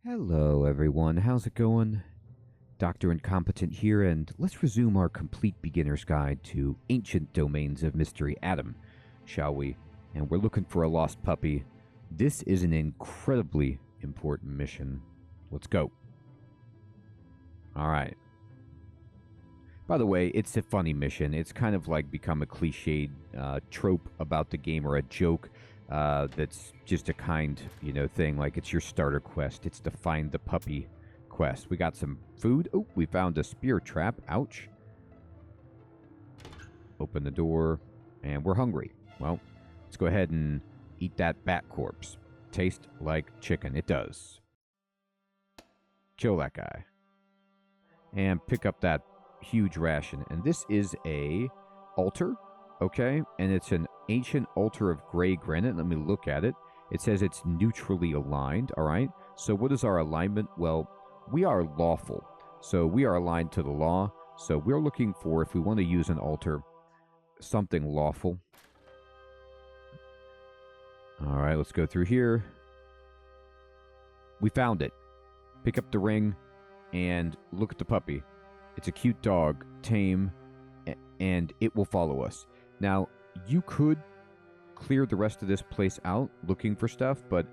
Hello everyone, how's it going? Dr. Incompetent here, and let's resume our complete beginner's guide to ancient domains of mystery ADOM, shall we? And we're looking for a lost puppy. This is an incredibly important mission. Let's go. Alright. By the way, it's a funny mission. It's kind of like become a cliched trope about the game, or a joke that's just a kind, thing. Like, it's your starter quest. It's to find the puppy quest. We got some food. Oh, we found a spear trap. Ouch. Open the door, and we're hungry. Well, let's go ahead and eat that bat corpse. Taste like chicken. It does. Kill that guy. And pick up that huge ration. And this is a altar, okay? And it's an ancient altar of gray granite. Let me look at it. It says it's neutrally aligned, all right? So what is our alignment? Well, we are lawful. So we are aligned to the law. So we're looking for, if we want to use an altar, something lawful. All right, let's go through here. We found it. Pick up the ring and look at the puppy. It's a cute dog, tame, and it will follow us. Now, you could clear the rest of this place out looking for stuff, but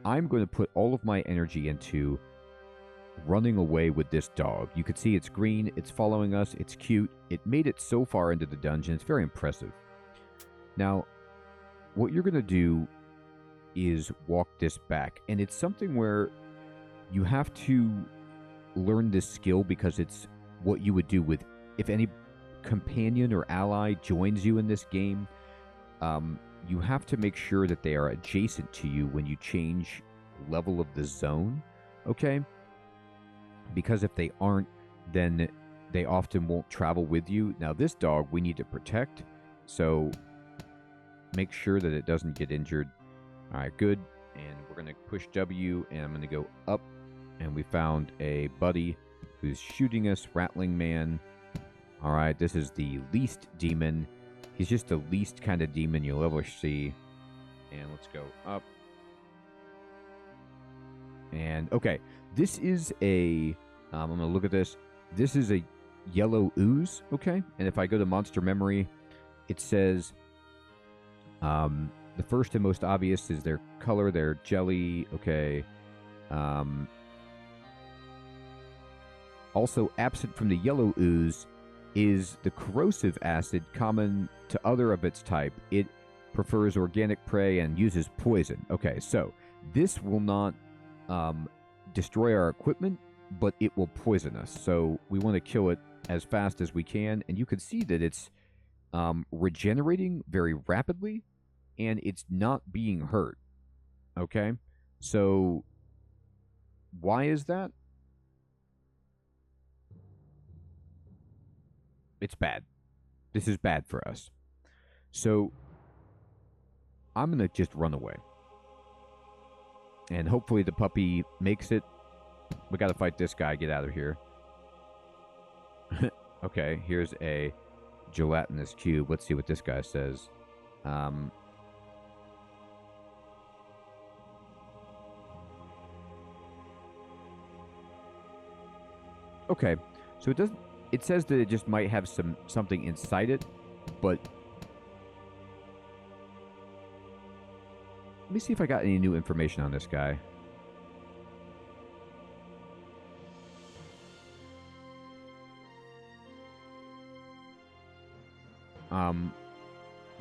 I'm going to put all of my energy into running away with this dog. You can see it's green, it's following us, it's cute. It made it so far into the dungeon. It's very impressive. Now, what you're going to do is walk this back, and it's something where you have to learn this skill, because it's what you would do with if any companion or ally joins you in this game. You have to make sure that they are adjacent to you when you change level of the zone, okay? Because if they aren't, then they often won't travel with you. Now, this dog we need to protect, so make sure that it doesn't get injured. All right, good. And we're going to push W, and I'm going to go up, and we found a buddy who's shooting us, Rattling Man. All right, this is the least demon. He's just the least kind of demon you'll ever see. And let's go up. And, okay, this is a... I'm going to look at this. This is a yellow ooze, okay? And if I go to Monster Memory, it says... the first and most obvious is their color, their jelly, okay. Also absent from the yellow ooze is the corrosive acid common to other of its type. It prefers organic prey and uses poison. Okay, so this will not destroy our equipment, but it will poison us. So we want to kill it as fast as we can. And you can see that it's regenerating very rapidly, and it's not being hurt. Okay? So why is that? It's bad. This is bad for us. So I'm going to just run away. And hopefully the puppy makes it. We got to fight this guy. Get out of here. Okay, here's a gelatinous cube. Let's see what this guy says. Okay, so it doesn't. It says that it just might have something inside it, but let me see if I got any new information on this guy.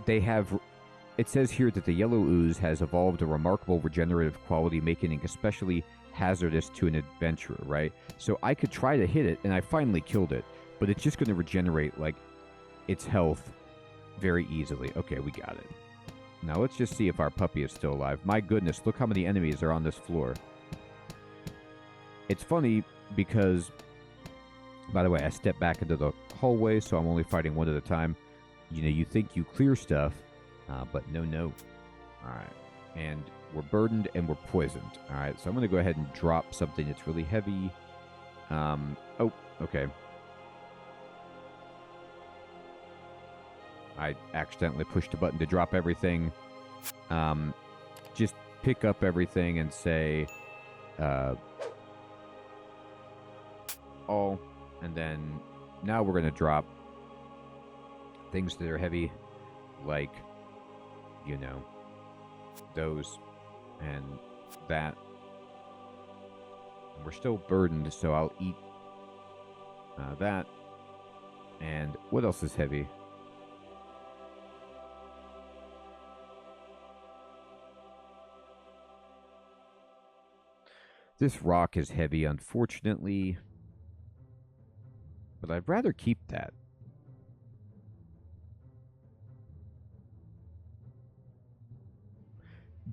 They have. It says here that the yellow ooze has evolved a remarkable regenerative quality, making it especially hazardous to an adventurer, right? So I could try to hit it, and I finally killed it, but it's just going to regenerate, like, its health very easily. Okay, we got it. Now let's just see if our puppy is still alive. My goodness, look how many enemies are on this floor. It's funny because, by the way, I stepped back into the hallway, so I'm only fighting one at a time. You think you clear stuff, but no. All right. And we're burdened and we're poisoned. All right, so I'm going to go ahead and drop something that's really heavy. Oh, okay. I accidentally pushed a button to drop everything. Just pick up everything and say, all. And then now we're going to drop things that are heavy, like, you know, those and that. We're still burdened, so I'll eat that. And what else is heavy? This rock is heavy, unfortunately. But I'd rather keep that.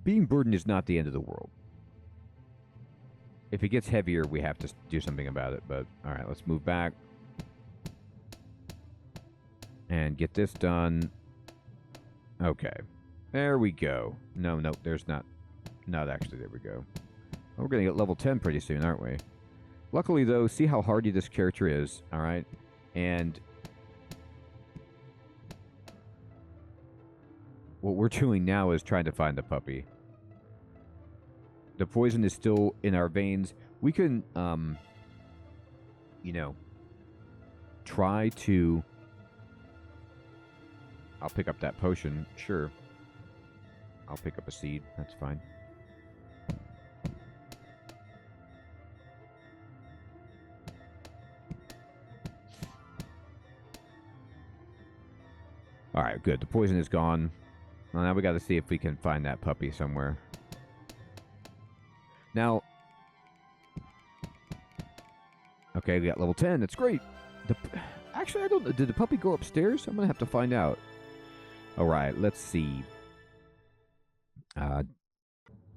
Being burdened is not the end of the world. If it gets heavier, we have to do something about it. But, alright, let's move back. And get this done. Okay. There we go. No, there's not. Not actually, there we go. We're going to get level 10 pretty soon, aren't we? Luckily, though, see how hardy this character is, alright? And what we're doing now is trying to find the puppy. The poison is still in our veins. We can, you know, try to... I'll pick up that potion, sure. I'll pick up a seed, that's fine. Alright, good. The poison is gone. Well, now we got to see if we can find that puppy somewhere. Now... Okay, we got level 10. That's great. Actually, I don't know. Did the puppy go upstairs? I'm going to have to find out. Alright, let's see. I'm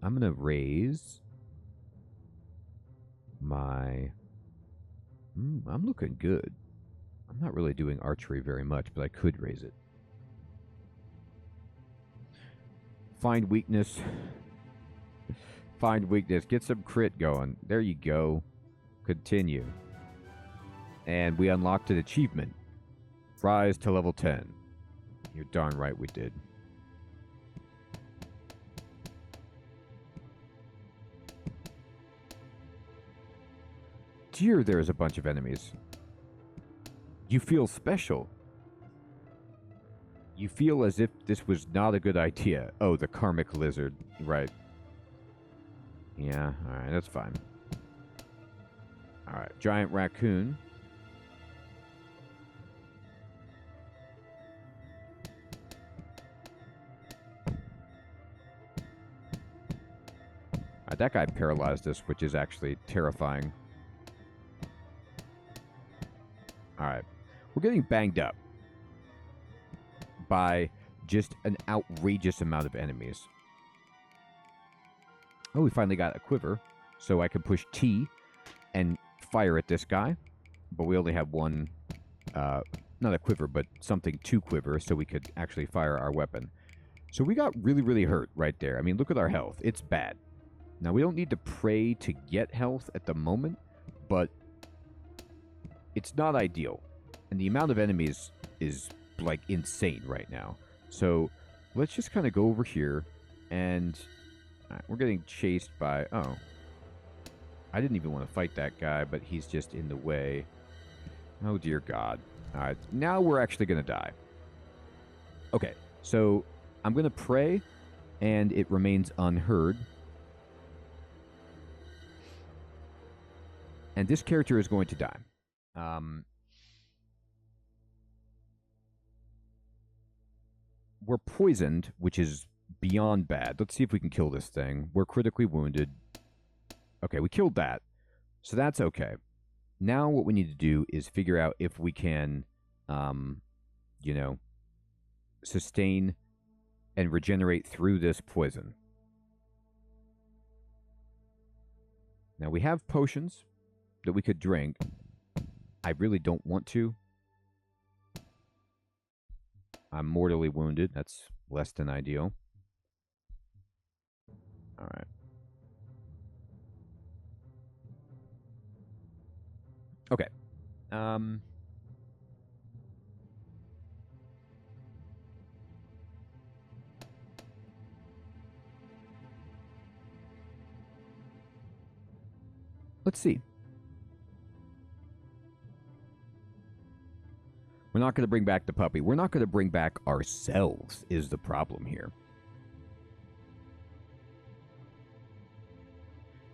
going to raise my... I'm looking good. I'm not really doing archery very much, but I could raise it. Find weakness. Find weakness. Get some crit going. There you go. Continue. And we unlocked an achievement. Rise to level 10. You're darn right we did. Dear, there is a bunch of enemies. You feel special. You feel as if this was not a good idea. Oh, the karmic lizard. Right. Yeah, alright, that's fine. Alright, giant raccoon. That guy paralyzed us, which is actually terrifying. Alright. We're getting banged up by just an outrageous amount of enemies. Oh, we finally got a quiver, so I can push T and fire at this guy. But we only have one, not a quiver, but something to quiver, so we could actually fire our weapon. So we got really, really hurt right there. I mean, look at our health. It's bad. Now, we don't need to pray to get health at the moment, but it's not ideal. And the amount of enemies is, like, insane right now. So, let's just kind of go over here, and we're getting chased by... Oh. I didn't even want to fight that guy, but he's just in the way. Oh, dear God. Alright, now we're actually going to die. Okay, so I'm going to pray, and it remains unheard. And this character is going to die. We're poisoned, which is beyond bad. Let's see if we can kill this thing. We're critically wounded. Okay, we killed that. So that's okay. Now what we need to do is figure out if we can, you know, sustain and regenerate through this poison. Now we have potions that we could drink. I really don't want to. I'm mortally wounded. That's less than ideal. Alright. Okay. Let's see. not going to bring back the puppy. We're not going to bring back ourselves is the problem here.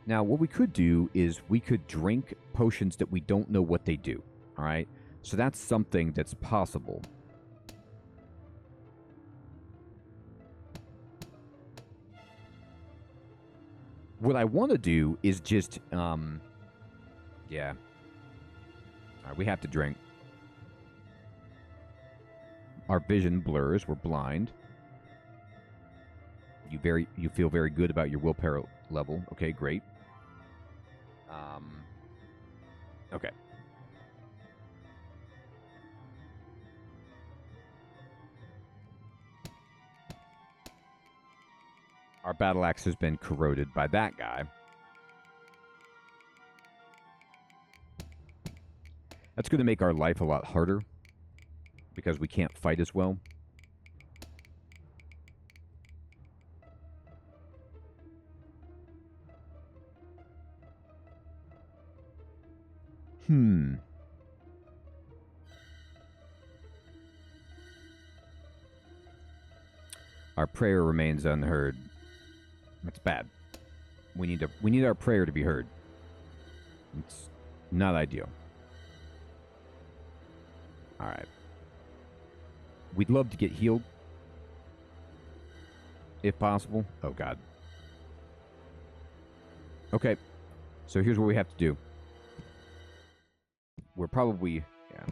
Now, what we could do is we could drink potions that we don't know what they do. All right? So that's something that's possible. What I want to do is just, yeah. All right, we have to drink. Our vision blurs. We're blind. You feel very good about your willpower level. Okay, great. Okay. Our battle axe has been corroded by that guy. That's going to make our life a lot harder because we can't fight as well. Our prayer remains unheard. That's bad. We need our prayer to be heard. It's not ideal. All right. We'd love to get healed, if possible. Oh, God. Okay. So here's what we have to do. We're probably... Yeah.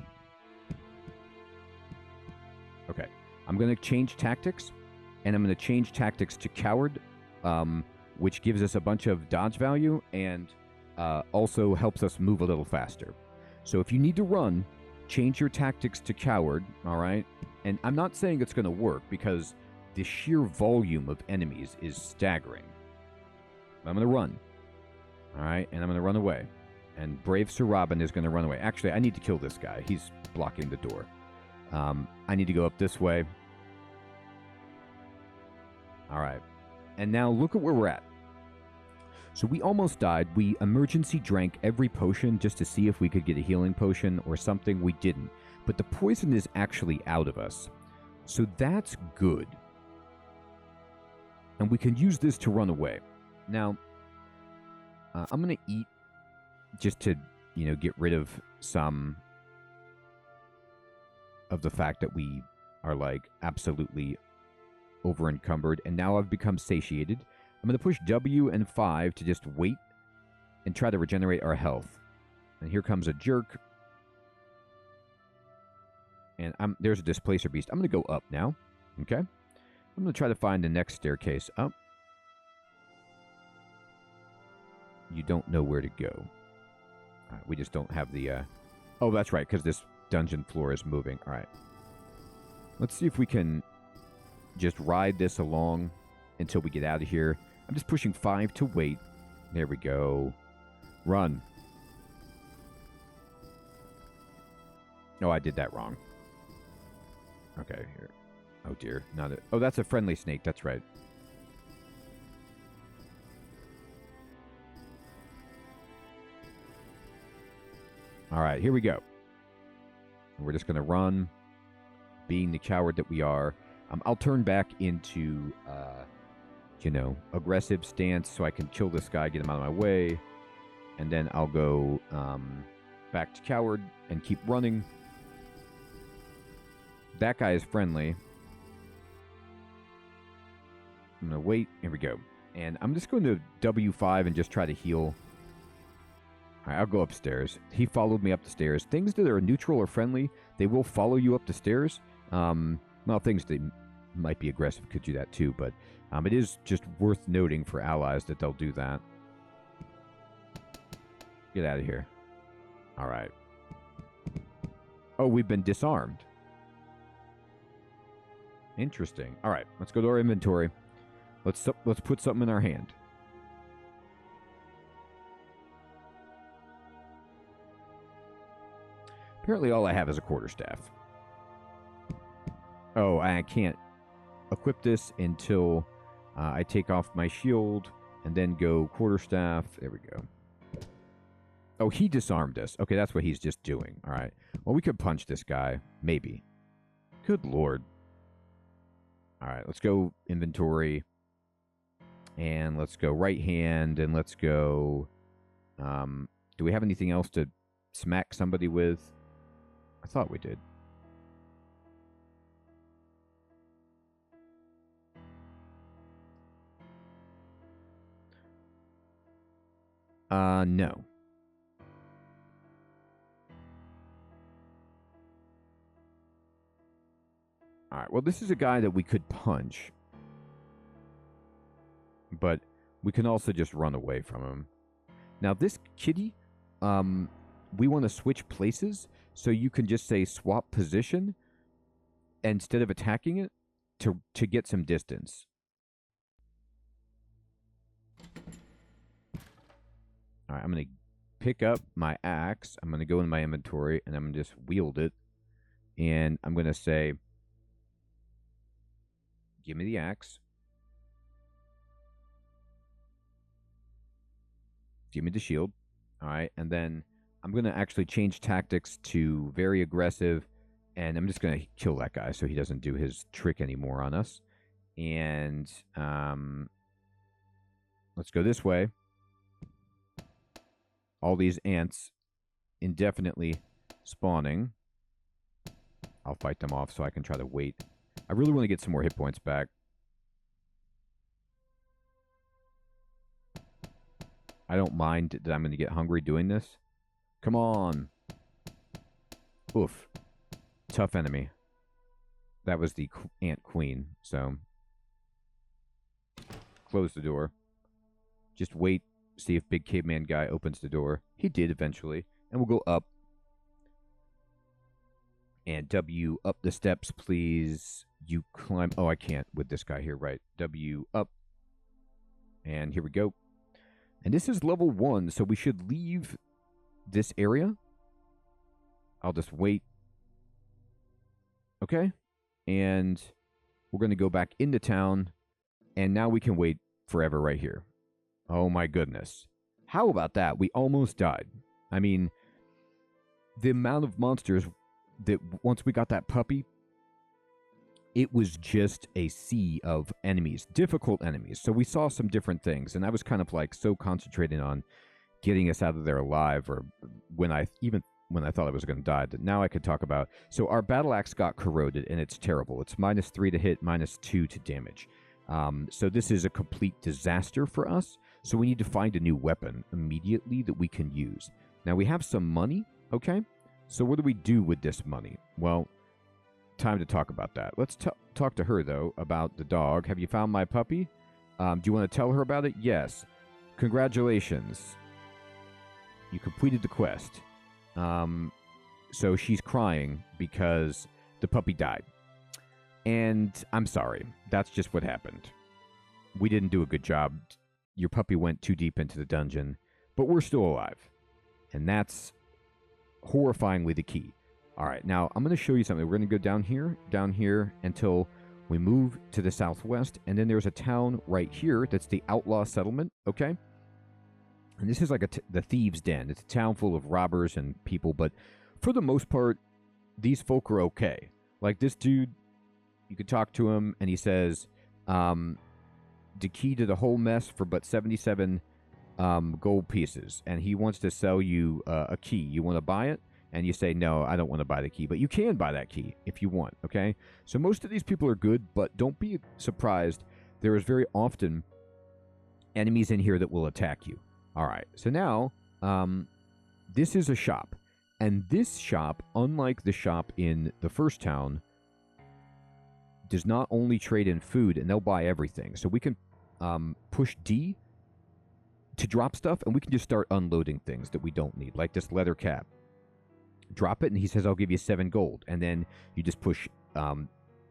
Okay. I'm going to change tactics, and I'm going to change tactics to coward, which gives us a bunch of dodge value and also helps us move a little faster. So if you need to run, change your tactics to coward, all right? And I'm not saying it's going to work because the sheer volume of enemies is staggering. I'm going to run, all right? And I'm going to run away. And Brave Sir Robin is going to run away. Actually, I need to kill this guy. He's blocking the door. I need to go up this way. All right. And now look at where we're at. So we almost died. We emergency drank every potion just to see if we could get a healing potion or something. We didn't. But the poison is actually out of us. So that's good. And we can use this to run away. Now, I'm going to eat just to, get rid of some of the fact that we are, absolutely over-encumbered. And now I've become satiated. I'm going to push W and 5 to just wait and try to regenerate our health. And here comes a jerk. And there's a displacer beast. I'm going to go up now. Okay? I'm going to try to find the next staircase up. You don't know where to go. We just don't have the... Oh, that's right, because this dungeon floor is moving. All right. Let's see if we can just ride this along until we get out of here. I'm just pushing 5 to wait. There we go. Run. Oh, I did that wrong. Okay, here. Oh, dear. Not a... Oh, that's a friendly snake. That's right. All right, here we go. We're just going to run, being the coward that we are. I'll turn back into, aggressive stance so I can kill this guy, get him out of my way. And then I'll go back to coward and keep running. That guy is friendly. I'm going to wait. Here we go. And I'm just going to W5 and just try to heal. All right, I'll go upstairs. He followed me up the stairs. Things that are neutral or friendly, they will follow you up the stairs. Well, things that might be aggressive could do that too, but it is just worth noting for allies that they'll do that. Get out of here. All right. Oh, we've been disarmed. Interesting. All right, let's go to our inventory. Let's put something in our hand. Apparently all I have is a quarterstaff. Oh, I can't equip this until I take off my shield and then go quarterstaff. There we go. Oh, he disarmed us. Okay, that's what he's just doing. All right. Well, we could punch this guy. Maybe. Good lord. All right, let's go inventory. And let's go right hand. And let's go... do we have anything else to smack somebody with? I thought we did. No. All right, well, this is a guy that we could punch. But we can also just run away from him. Now, this kitty, we want to switch places, so you can just say swap position instead of attacking it to get some distance. All right, I'm going to pick up my axe. I'm going to go in my inventory, and I'm going to just wield it. And I'm going to say, give me the axe. Give me the shield. All right, and then I'm going to actually change tactics to very aggressive, and I'm just going to kill that guy so he doesn't do his trick anymore on us. And let's go this way. All these ants indefinitely spawning. I'll fight them off so I can try to wait. I really want to get some more hit points back. I don't mind that I'm going to get hungry doing this. Come on. Oof. Tough enemy. That was the ant queen, so... Close the door. Just wait, see if Big Caveman Guy opens the door. He did eventually. And we'll go up. And W, up the steps, please. You climb... Oh, I can't with this guy here, right. W, up. And here we go. And this is level 1, so we should leave this area. I'll just wait. Okay. And we're going to go back into town. And now we can wait forever right here. Oh my goodness. How about that? We almost died. I mean, the amount of monsters that once we got that puppy, it was just a sea of enemies, difficult enemies. So we saw some different things, and I was kind of like so concentrated on getting us out of there alive, or when I thought I was going to die, that now I could talk about. So our battle axe got corroded, and it's terrible. It's -3 to hit, -2 to damage. So this is a complete disaster for us. So we need to find a new weapon immediately that we can use. Now we have some money, okay? So what do we do with this money? Well, time to talk about that. Let's talk to her, though, about the dog. Have you found my puppy? Do you want to tell her about it? Yes. Congratulations. You completed the quest. So she's crying because the puppy died. And I'm sorry. That's just what happened. We didn't do a good job. Your puppy went too deep into the dungeon. But we're still alive. And that's horrifyingly the key. All right, now I'm going to show you something. We're going to go down here until we move to the southwest. And then there's a town right here that's the outlaw settlement, okay? And this is like the thieves' den. It's a town full of robbers and people. But for the most part, these folk are okay. Like this dude, you could talk to him, and he says, the key to the whole mess for but 77 gold pieces. And he wants to sell you a key. You want to buy it? And you say, no, I don't want to buy the key. But you can buy that key if you want, okay? So most of these people are good, but don't be surprised. There is very often enemies in here that will attack you. All right, so now this is a shop. And this shop, unlike the shop in the first town, does not only trade in food, and they'll buy everything. So we can push D to drop stuff, and we can just start unloading things that we don't need, like this leather cap. Drop it, and he says, I'll give you 7 gold. And then you just push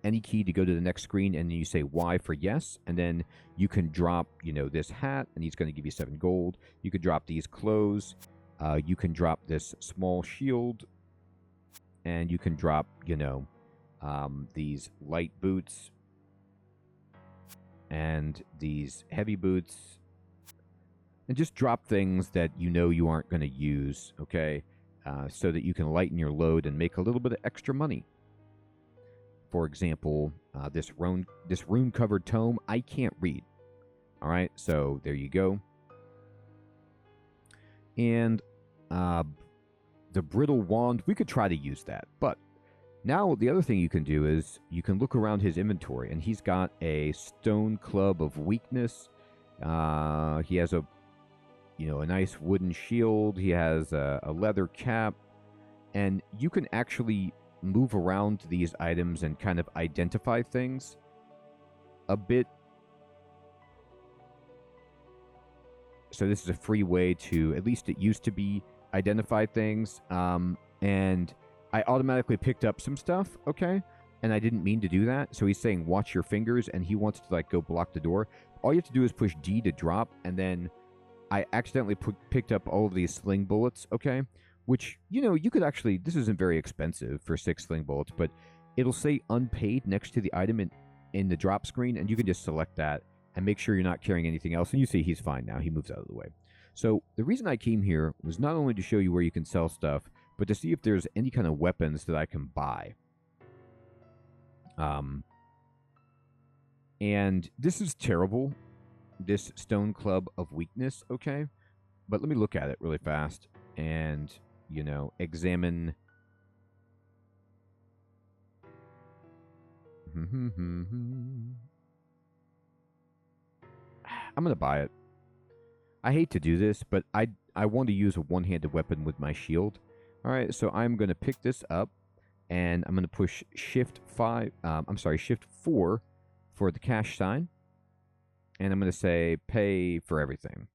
any key to go to the next screen, and then you say Y for yes, and then you can drop, this hat, and he's going to give you 7 gold. You could drop these clothes. You can drop this small shield, and you can drop, these light boots and these heavy boots. And just drop things that you know you aren't going to use, okay? So that you can lighten your load and make a little bit of extra money. For example, this rune-covered tome, I can't read. All right, so there you go. And the brittle wand, we could try to use that. But now the other thing you can do is you can look around his inventory, and he's got a stone club of weakness. He has a nice wooden shield. He has a leather cap. And you can actually move around these items and kind of identify things a bit. So this is a free way to, at least it used to be, identify things. And I automatically picked up some stuff, okay? And I didn't mean to do that. So he's saying, watch your fingers, and he wants to, like, go block the door. All you have to do is push D to drop, and then I accidentally picked up all of these sling bullets, okay? Which, you could actually, this isn't very expensive for 6 sling bullets, but it'll say unpaid next to the item in the drop screen, and you can just select that and make sure you're not carrying anything else. And you see he's fine now. He moves out of the way. So the reason I came here was not only to show you where you can sell stuff, but to see if there's any kind of weapons that I can buy. And this is terrible, this stone club of weakness, okay? But let me look at it really fast and, examine. I'm going to buy it. I hate to do this, but I want to use a one-handed weapon with my shield. All right, so I'm going to pick this up, and I'm going to push Shift 4 for the cash sign. And I'm going to say pay for everything.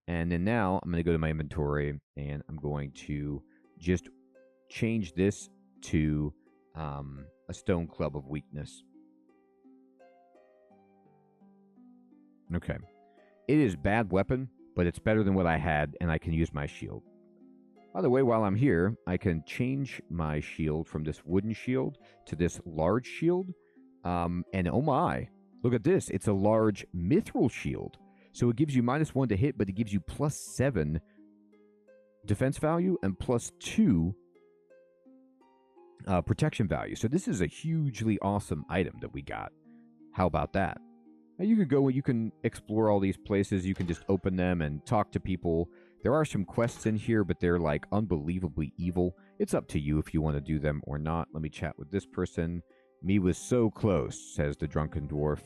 And then now I'm going to go to my inventory, and I'm going to just change this to a stone club of weakness. Okay. It is bad weapon, but it's better than what I had, and I can use my shield. By the way, while I'm here, I can change my shield from this wooden shield to this large shield. And oh my, look at this. It's a large mithril shield. So it gives you -1 to hit, but it gives you +7 defense value and +2 protection value. So this is a hugely awesome item that we got. How about that? Now you can go and you can explore all these places. You can just open them and talk to people. There are some quests in here, but they're like unbelievably evil. It's up to you if you want to do them or not. Let me chat with this person. Me was so close, says the drunken dwarf.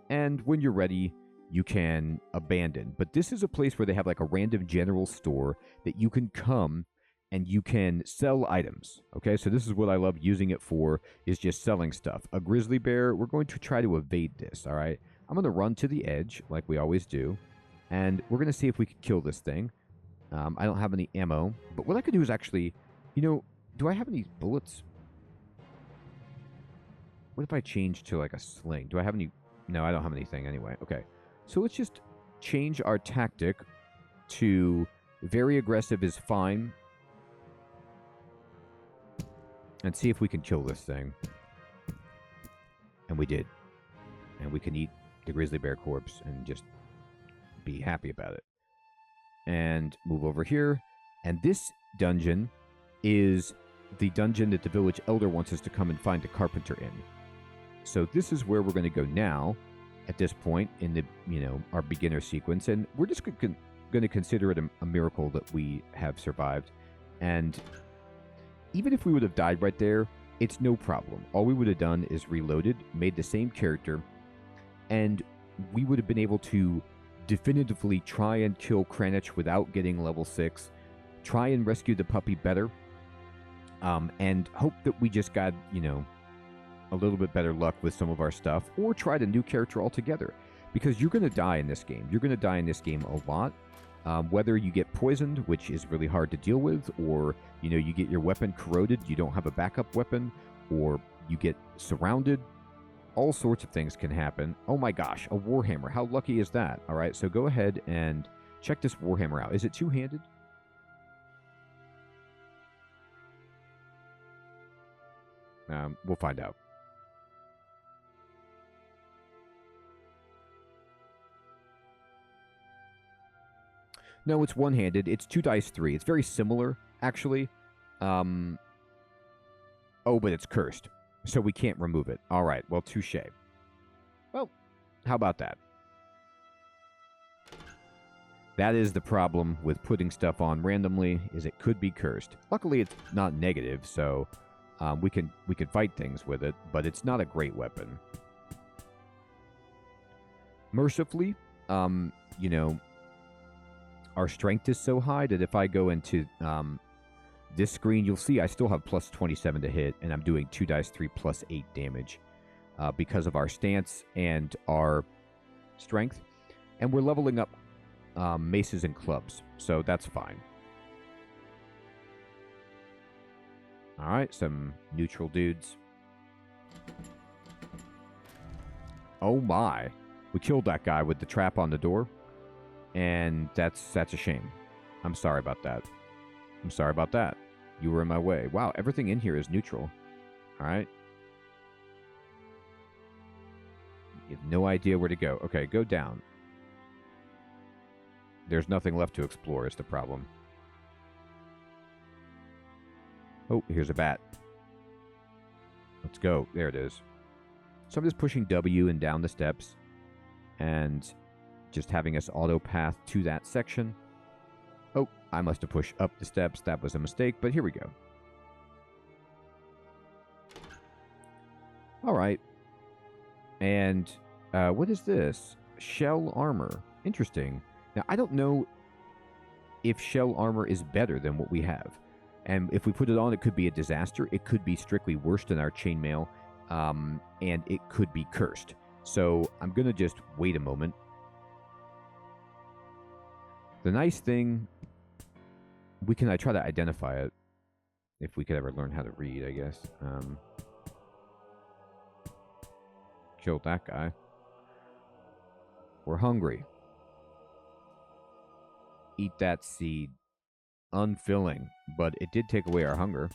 And when you're ready, you can abandon. But this is a place where they have like a random general store that you can come and you can sell items. Okay, so this is what I love using it for, is just selling stuff. A grizzly bear, we're going to try to evade this, all right? I'm going to run to the edge, like we always do, and we're going to see if we can kill this thing. I don't have any ammo, but what I could do is actually, do I have any bullets? What if I change to like a sling? Do I have any? No, I don't have anything anyway. Okay, so let's just change our tactic to very aggressive is fine. And see if we can kill this thing. And we did. And we can eat the grizzly bear corpse and just be happy about it. And move over here. And this dungeon is the dungeon that the village elder wants us to come and find a carpenter in. So this is where we're going to go now at this point in the, our beginner sequence. And we're just going to consider it a miracle that we have survived. And even if we would have died right there, it's no problem. All we would have done is reloaded, made the same character, and we would have been able to definitively try and kill Kranich without getting level 6, try and rescue the puppy better, and hope that we just got, a little bit better luck with some of our stuff, or tried a new character altogether. Because you're going to die in this game. You're going to die in this game a lot. Whether you get poisoned, which is really hard to deal with, or, you get your weapon corroded, you don't have a backup weapon, or you get surrounded, all sorts of things can happen. Oh my gosh, a warhammer. How lucky is that? All right, so go ahead and check this warhammer out. Is it two-handed? We'll find out. No, it's one-handed. It's 2 dice 3. It's very similar, actually. Oh, but it's cursed, so we can't remove it. All right, well, touche. Well, how about that? That is the problem with putting stuff on randomly, is it could be cursed. Luckily, it's not negative, so we can fight things with it, but it's not a great weapon. Mercifully, you know, our strength is so high that if I go into this screen, you'll see I still have plus 27 to hit, and I'm doing 2 dice 3 plus 8 damage because of our stance and our strength. And we're leveling up maces and clubs, so that's fine. Alright, some neutral dudes. Oh my. We killed that guy with the trap on the door, and that's a shame. I'm sorry about that. I'm sorry about that. You were in my way. Wow, everything in here is neutral. Alright. You have no idea where to go. Okay, go down. There's nothing left to explore is the problem. Oh, here's a bat. Let's go. There it is. So I'm just pushing W and down the steps and just having us auto path to that section. Oh, I must have pushed up the steps. That was a mistake, but here we go. All right. And what is this? Shell armor. Interesting. Now, I don't know if shell armor is better than what we have. And if we put it on, it could be a disaster. It could be strictly worse than our chainmail. And it could be cursed. So I'm going to just wait a moment. The nice thing, we can try to identify it. If we could ever learn how to read, I guess. Killed that guy. We're hungry. Eat that seed. Unfilling, but it did take away our hunger.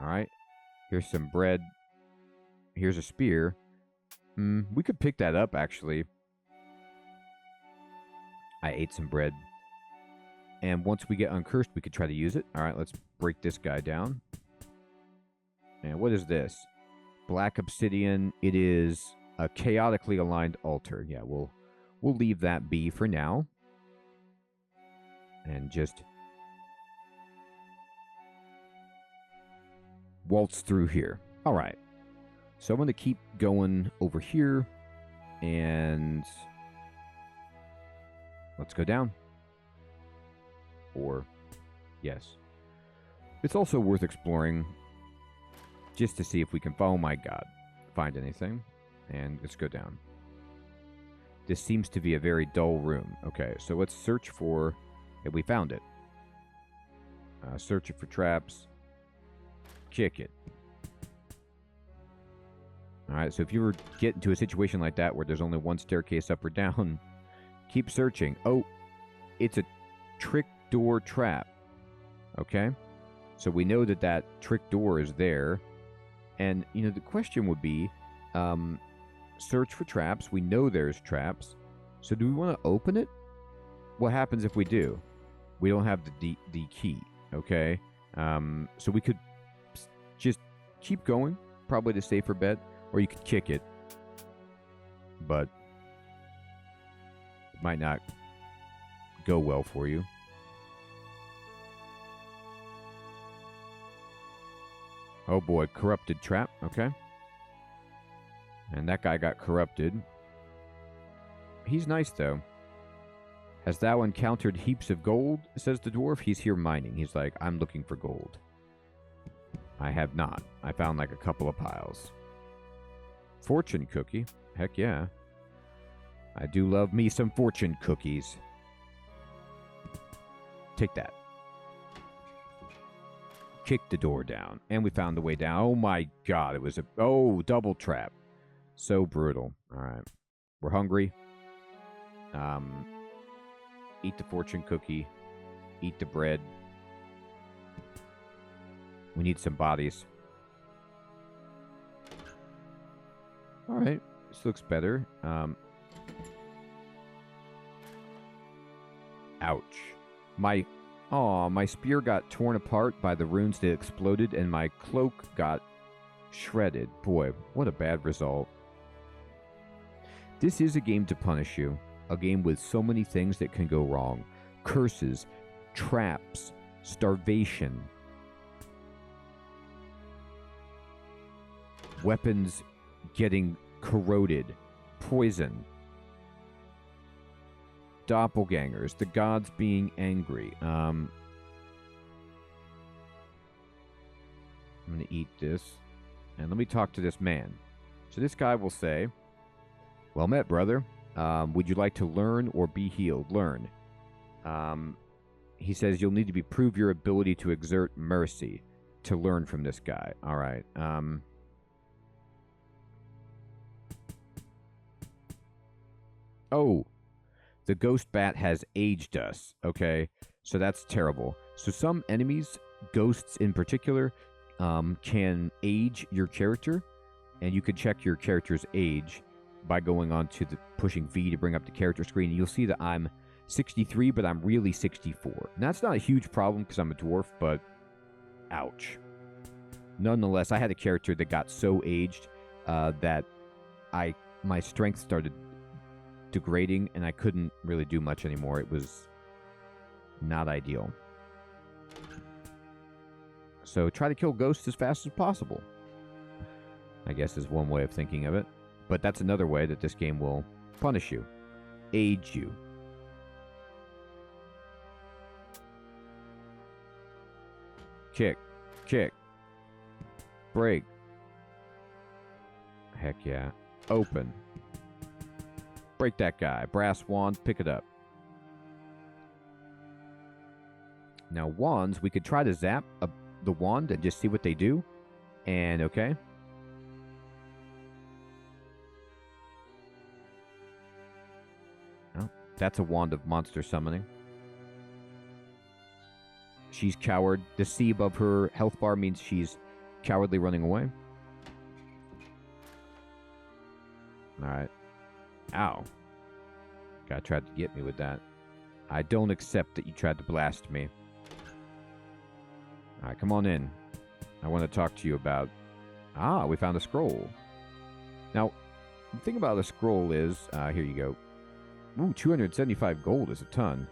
Alright. Here's some bread. Here's a spear. We could pick that up, actually. I ate some bread. And once we get uncursed, we could try to use it. Alright, let's break this guy down. And what is this? Black obsidian. It is a chaotically aligned altar. Yeah, we'll leave that be for now. And just waltz through here. All right. So I'm going to keep going over here. And let's go down. Or, yes. It's also worth exploring just to see if we can, oh my god, find anything. And let's go down. This seems to be a very dull room. Okay, so let's search for... we found it. Searching for traps. Kick it. Alright, so if you ever get into a situation like that where there's only one staircase up or down, keep searching. Oh, it's a trick door trap. Okay? So we know that that trick door is there. And, you know, the question would be, search for traps. We know there's traps. So do we want to open it? What happens if we do? We don't have the key, okay? So we could just keep going, probably the safer bet, or you could kick it, but it might not go well for you. Oh boy, corrupted trap, okay. And that guy got corrupted. He's nice, though. Has thou encountered heaps of gold? Says the dwarf. He's here mining. He's like, I'm looking for gold. I have not. I found like a couple of piles. Fortune cookie. Heck yeah. I do love me some fortune cookies. Take that. Kick the door down. And we found the way down. Oh my god. It was a... oh, double trap. So brutal. Alright. We're hungry. Eat the fortune cookie. Eat the bread. We need some bodies. Alright. This looks better. Ouch. My spear got torn apart by the runes that exploded, and my cloak got shredded. Boy, what a bad result. This is a game to punish you. A game with so many things that can go wrong. Curses, traps, starvation, weapons getting corroded, poison, doppelgangers, the gods being angry. I'm going to eat this. And let me talk to this man. So this guy will say, well met, brother. Would you like to learn or be healed? Learn. He says you'll need to prove your ability to exert mercy to learn from this guy. All right. Oh, the ghost bat has aged us. Okay, so that's terrible. So some enemies, ghosts in particular, can age your character, and you can check your character's age by going on to pushing V to bring up the character screen. You'll see that I'm 63, but I'm really 64. And that's not a huge problem because I'm a dwarf, but ouch. Nonetheless, I had a character that got so aged that my strength started degrading, and I couldn't really do much anymore. It was not ideal. So try to kill ghosts as fast as possible, I guess, is one way of thinking of it. But that's another way that this game will punish you, age you. Kick, kick, break. Heck yeah. Open. Break that guy. Brass wand, pick it up. Now wands, we could try to zap the wand and just see what they do. And okay. Oh, that's a wand of monster summoning. She's coward. The C above her health bar means she's cowardly running away. Alright. Ow. Guy tried to get me with that. I don't accept that you tried to blast me. Alright, come on in. I want to talk to you about... Ah, we found a scroll. Now, the thing about a scroll is... here you go. Ooh, 275 gold is a ton.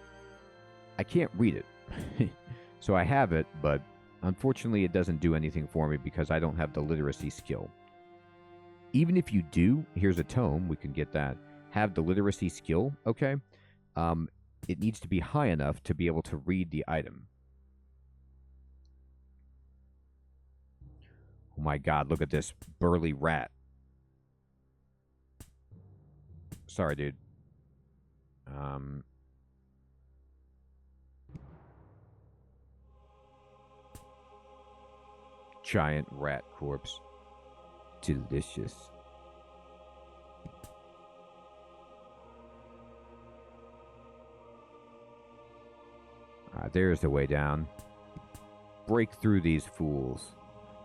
I can't read it. So I have it, but unfortunately it doesn't do anything for me because I don't have the literacy skill. Even if you do, here's a tome, we can get that. Have the literacy skill, okay? It needs to be high enough to be able to read the item. Oh my god, look at this burly rat. Sorry, dude. Giant rat corpse. Delicious. Alright, there's the way down. Break through these fools.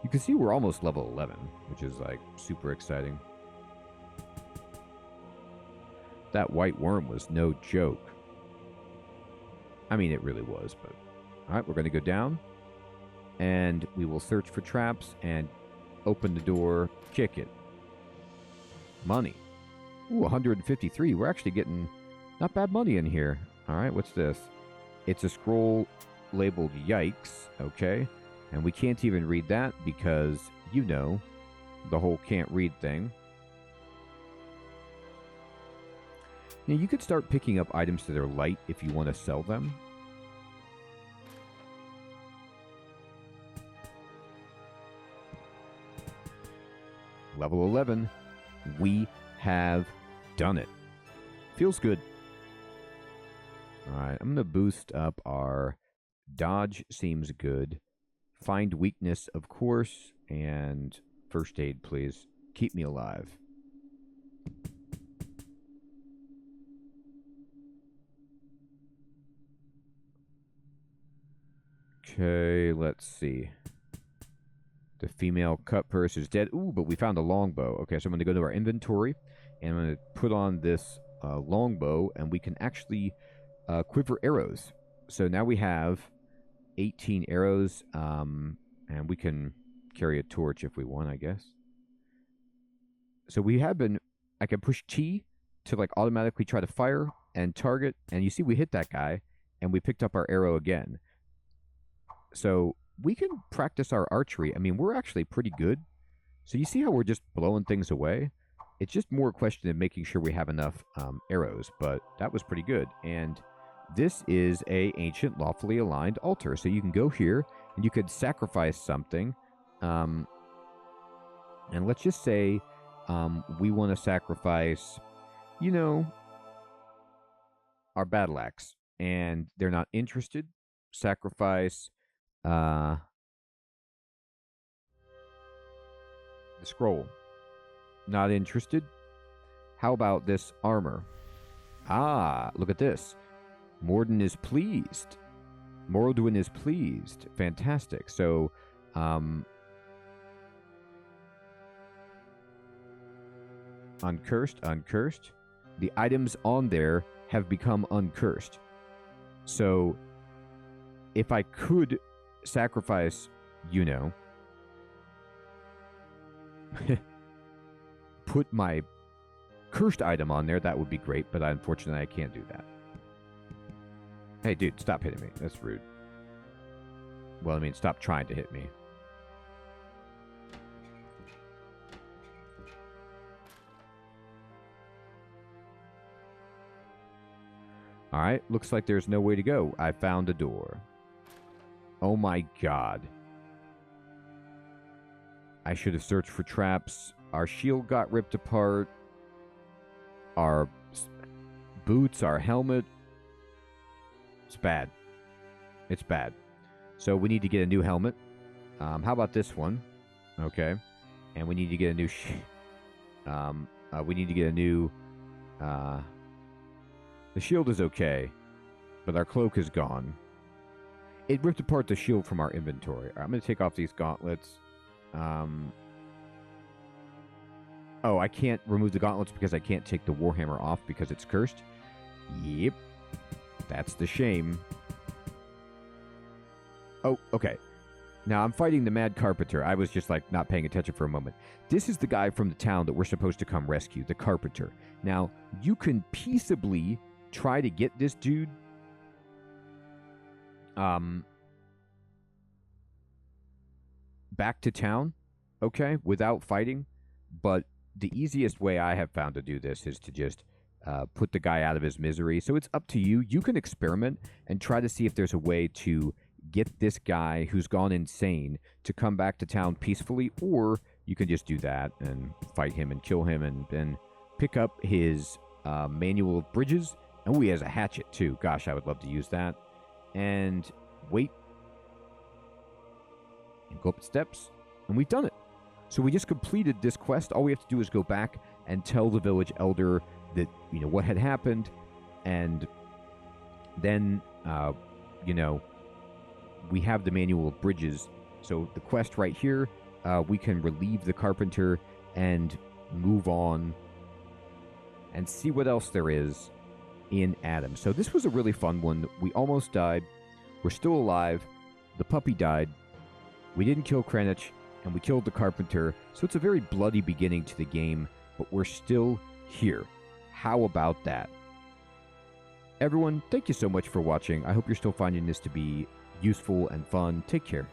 You can see we're almost level 11, which is, like, super exciting. That white worm was no joke. I mean, it really was, but... Alright, we're going to go down. And we will search for traps and open the door, kick it. Money. Ooh, 153. We're actually getting not bad money in here. Alright, what's this? It's a scroll labeled Yikes, okay? And we can't even read that because, you know, the whole can't read thing. Now, you could start picking up items that are light if you want to sell them. Level 11. We have done it. Feels good. Alright, I'm going to boost up our dodge, seems good. Find weakness, of course, and first aid, please. Keep me alive. Okay, let's see. The female cut purse is dead. Ooh, but we found a longbow. Okay, so I'm going to go to our inventory, and I'm going to put on this longbow, and we can actually quiver arrows. So now we have 18 arrows, and we can carry a torch if we want, I guess. So we have been, I can push T to like automatically try to fire and target, and you see we hit that guy, and we picked up our arrow again. So we can practice our archery. I mean, we're actually pretty good. So you see how we're just blowing things away? It's just more a question of making sure we have enough arrows, but that was pretty good. And this is a ancient lawfully aligned altar. So you can go here and you could sacrifice something. And let's just say we want to sacrifice, you know, our battle axe. And they're not interested. Sacrifice the scroll. Not interested. How about this armor? Ah, look at this. Morden is pleased. Mordwin is pleased. Fantastic. So, uncursed, uncursed. The items on there have become uncursed. So, if I could sacrifice, you know, put my cursed item on there, that would be great, but unfortunately I can't do that. Hey, dude, stop hitting me. That's rude. Well, I mean, stop trying to hit me. Alright, looks like there's no way to go. I found a door. Oh my god. I should have searched for traps. Our shield got ripped apart. Our boots, our helmet. It's bad. It's bad. So we need to get a new helmet. How about this one? Okay. And we need to get a new we need to get a new the shield is okay, but our cloak is gone. It ripped apart the shield from our inventory. I'm going to take off these gauntlets. Oh, I can't remove the gauntlets because I can't take the warhammer off because it's cursed? Yep. That's the shame. Oh, okay. Now I'm fighting the Mad Carpenter. I was just like not paying attention for a moment. This is the guy from the town that we're supposed to come rescue, the Carpenter. Now, you can peaceably try to get this dude back to town, okay, without fighting. But the easiest way I have found to do this is to just put the guy out of his misery. So it's up to you. You can experiment and try to see if there's a way to get this guy who's gone insane to come back to town peacefully, or you can just do that and fight him and kill him and then pick up his manual of bridges. Oh, he has a hatchet too. Gosh, I would love to use that. And wait. And go up the steps. And we've done it. So we just completed this quest. All we have to do is go back and tell the village elder that, you know, what had happened. And then, you know, we have the manual of bridges. So the quest right here, we can relieve the carpenter and move on and see what else there is in ADOM. So this was a really fun one. We almost died. We're still alive. The puppy died. We didn't kill Krenich, and we killed the carpenter. So it's a very bloody beginning to the game, but we're still here. How about that? Everyone, thank you so much for watching. I hope you're still finding this to be useful and fun. Take care.